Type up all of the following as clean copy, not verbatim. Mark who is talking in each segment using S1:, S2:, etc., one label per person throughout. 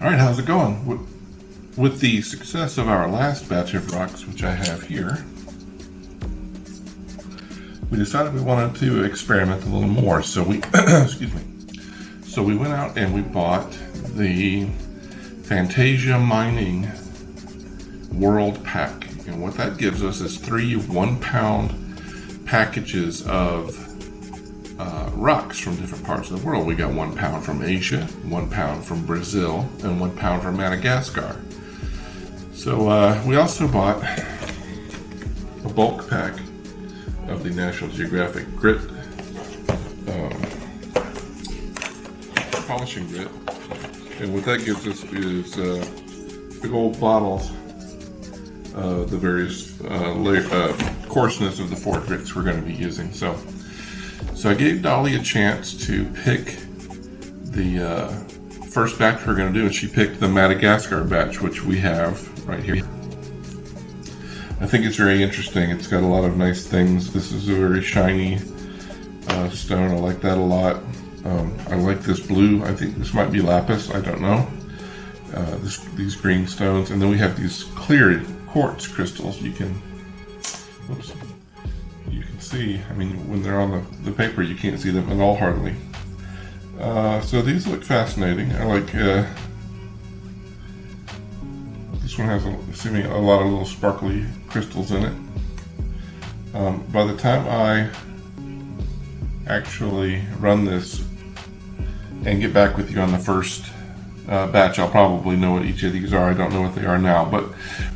S1: Alright, how's it going? With the success of our last batch of rocks, which I have here, we decided we wanted to experiment a little more. So we, excuse me. So we went out and we bought the Fantasia Mining World Pack. And what that gives us is 3 1-pound packages of rocks from different parts of the world. We got 1 pound from Asia, 1 pound from Brazil, and 1 pound from Madagascar. So we also bought a bulk pack of the National Geographic grit, polishing grit. And what that gives us is big old bottles of the various coarseness of the 4 grits we're going to be using. So I gave Dolly a chance to pick the first batch we're going to do, and she picked the Madagascar batch, which we have right here. I think it's very interesting. It's got a lot of nice things. This is a very shiny stone. I like that a lot. I like this blue. I think this might be lapis. I don't know. These green stones. And then we have these clear quartz crystals. You can see, I mean, when they're on the paper, you can't see them at all hardly. So these look fascinating. I like this one has assuming a lot of little sparkly crystals in it. By the time I actually run this and get back with you on the first batch, I'll probably know what each of these are. I don't know what they are now, but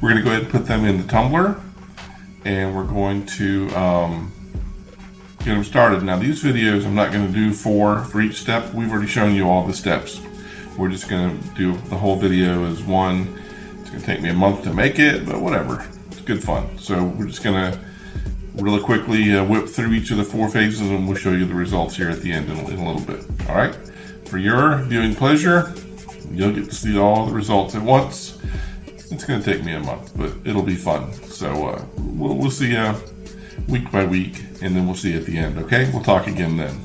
S1: we're going to go ahead and put them in the tumbler, and we're going to get them started. Now these videos I'm not going to do for each step. We've already shown you all the steps. We're just going to do the whole video as one. It's going to take me a month to make it, but whatever. It's good fun. So we're just going to really quickly whip through each of the 4 phases, and we'll show you the results here at the end in a little bit. All right? For your viewing pleasure, you'll get to see all the results at once. It's going to take me a month, but it'll be fun. So we'll see you week by week, and then we'll see you at the end, okay? We'll talk again then.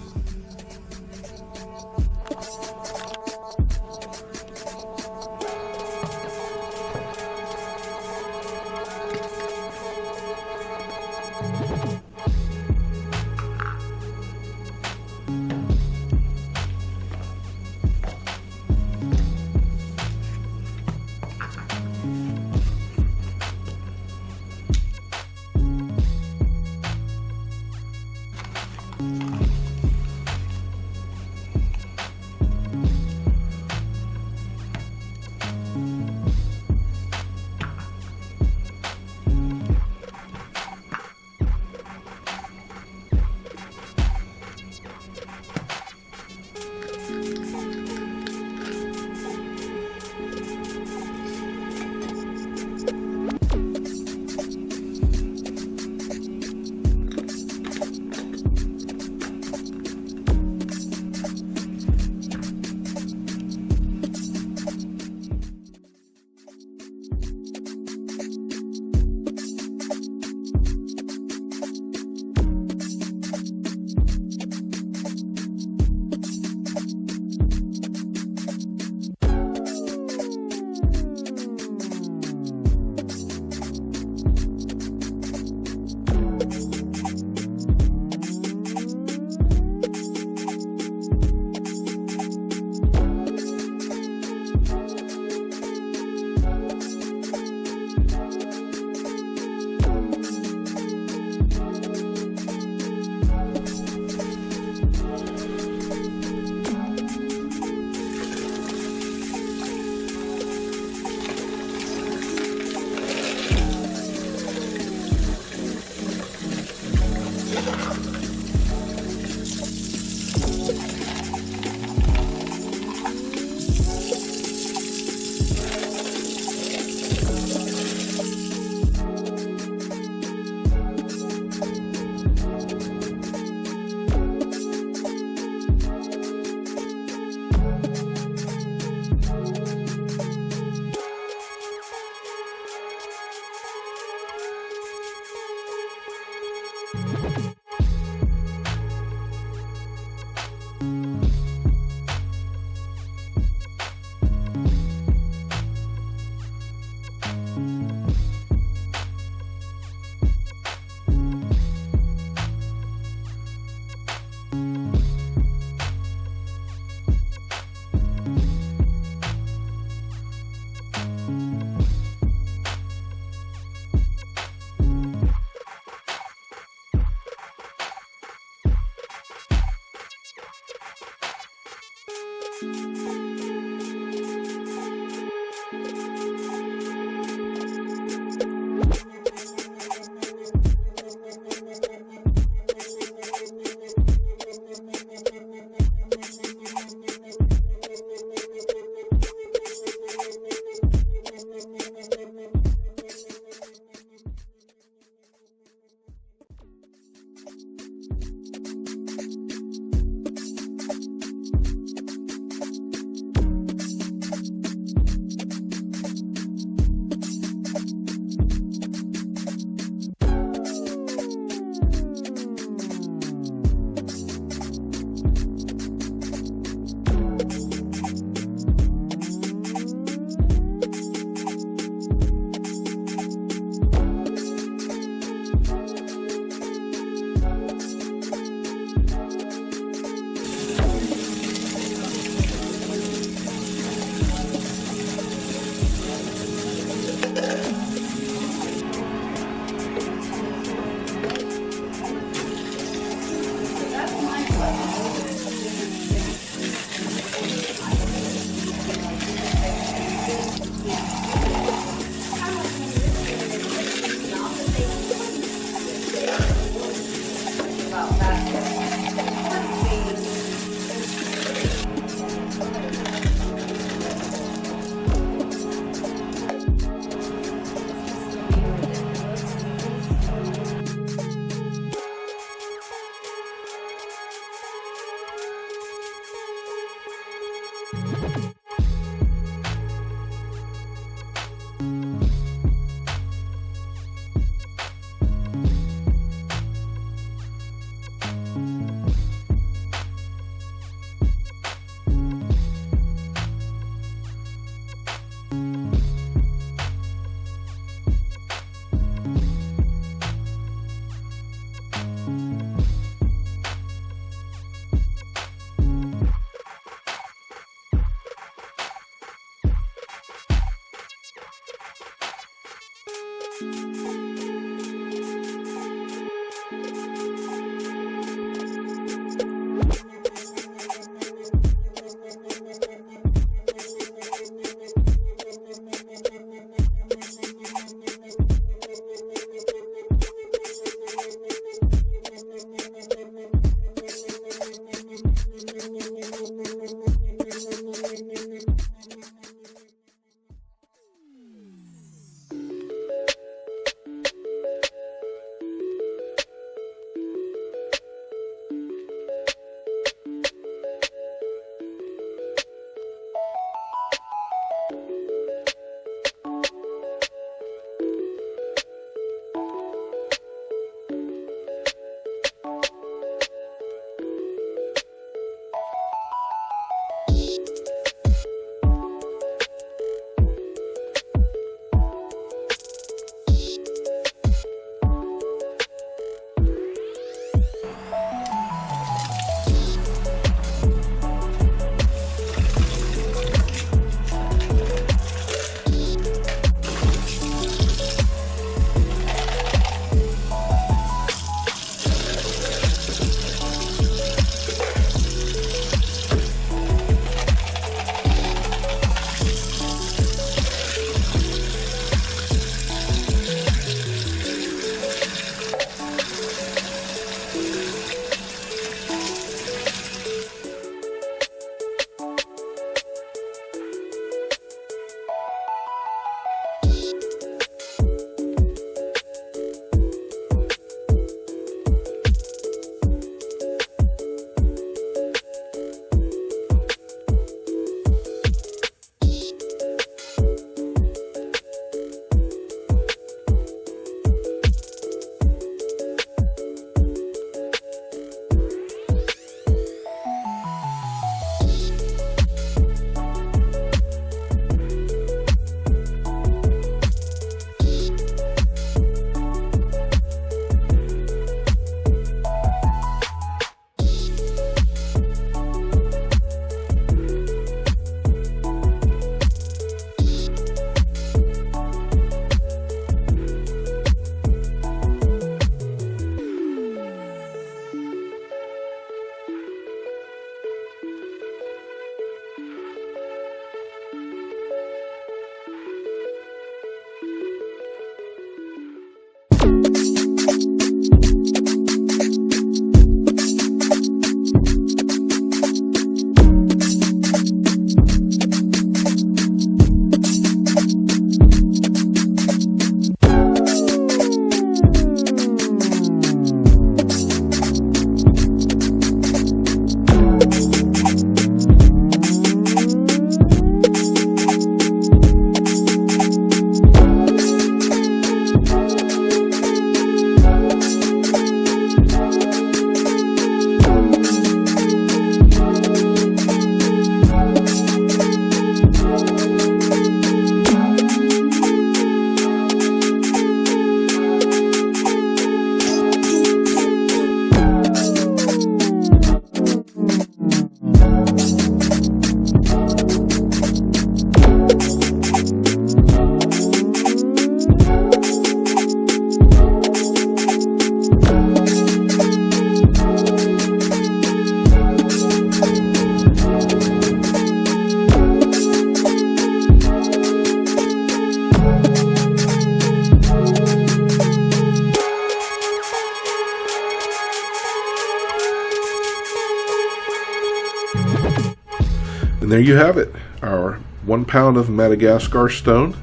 S1: And there you have it. Our 1 pound of Madagascar stone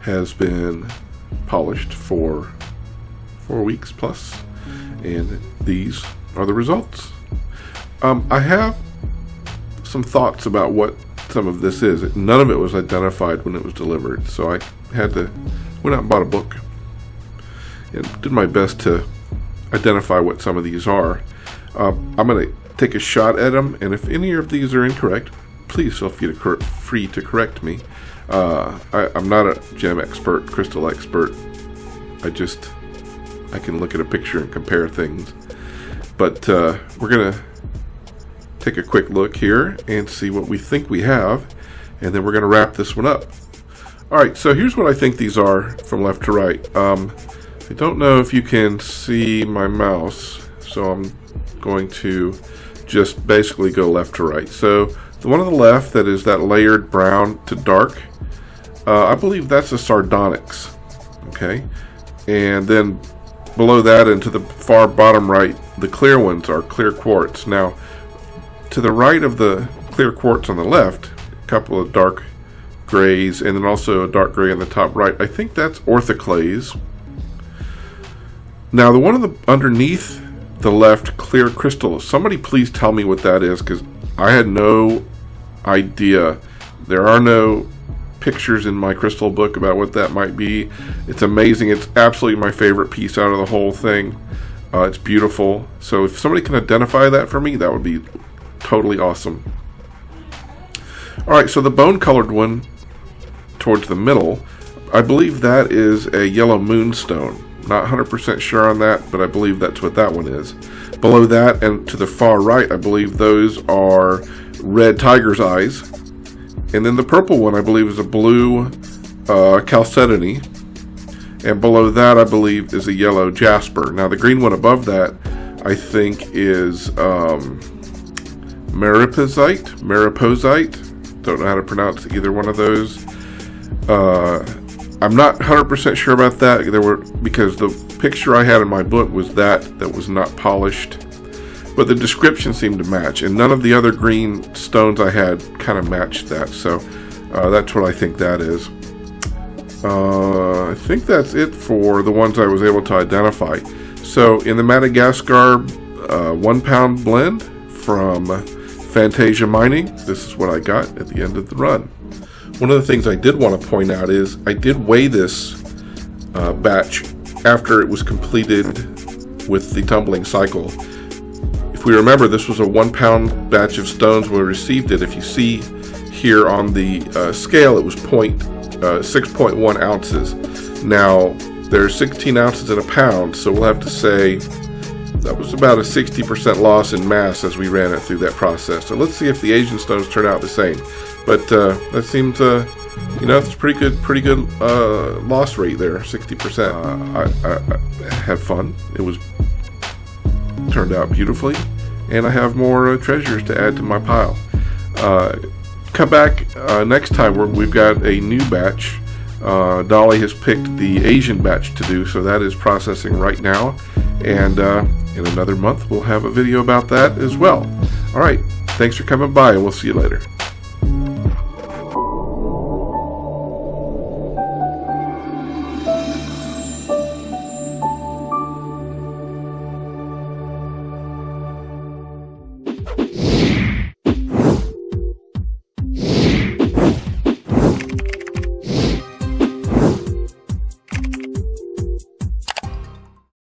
S1: has been polished for 4 weeks plus, and these are the results. I have some thoughts about what some of this is. None of it was identified when it was delivered, so I went out and bought a book and did my best to identify what some of these are. I'm going to take a shot at them, and if any of these are incorrect, please feel free to correct me. I'm not a gem expert, crystal expert. I can look at a picture and compare things. But we're going to take a quick look here and see what we think we have, and then we're going to wrap this one up. Alright, so here's what I think these are from left to right. I don't know if you can see my mouse, so I'm going to just basically go left to right. So the one on the left that is that layered brown to dark, I believe that's a sardonyx. Okay, and then below that and to the far bottom right, the clear ones are clear quartz. Now, to the right of the clear quartz on the left, a couple of dark grays, and then also a dark gray on the top right. I think that's orthoclase. Now, the one on the underneath the left clear crystal, somebody please tell me what that is, because I had no idea. There are no pictures in my crystal book about what that might be. It's amazing. It's absolutely my favorite piece out of the whole thing. It's beautiful. So if somebody can identify that for me, that would be totally awesome. Alright, so the bone colored one towards the middle, I believe that is a yellow moonstone. Not 100% sure on that, but I believe that's what that one is. Below that and to the far right, I believe those are red tiger's eyes. And then the purple one, I believe, is a blue chalcedony. And below that, I believe, is a yellow jasper. Now, the green one above that, I think, is mariposite. Don't know how to pronounce either one of those. I'm not 100% sure about that. Because the picture I had in my book was that was not polished. But the description seemed to match, and none of the other green stones I had kind of matched that. So that's what I think that is. I think that's it for the ones I was able to identify. So in the Madagascar 1 pound blend from Fantasia Mining, this is what I got at the end of the run. One of the things I did want to point out is I did weigh this batch after it was completed with the tumbling cycle. If we remember, this was a 1 pound batch of stones when we received it. If you see here on the scale, it was 6.1 ounces. Now, there's 16 ounces in a pound, so we'll have to say that was about a 60% loss in mass as we ran it through that process. So let's see if the Asian stones turn out the same. But that seems, it's pretty good loss rate there, 60%. I had fun. It was turned out beautifully, and I have more treasures to add to my pile. Come back next time. We've got a new batch. Dolly has picked the Asian batch to do, so that is processing right now, and in another month we'll have a video about that as well. Alright, thanks for coming by, and we'll see you later.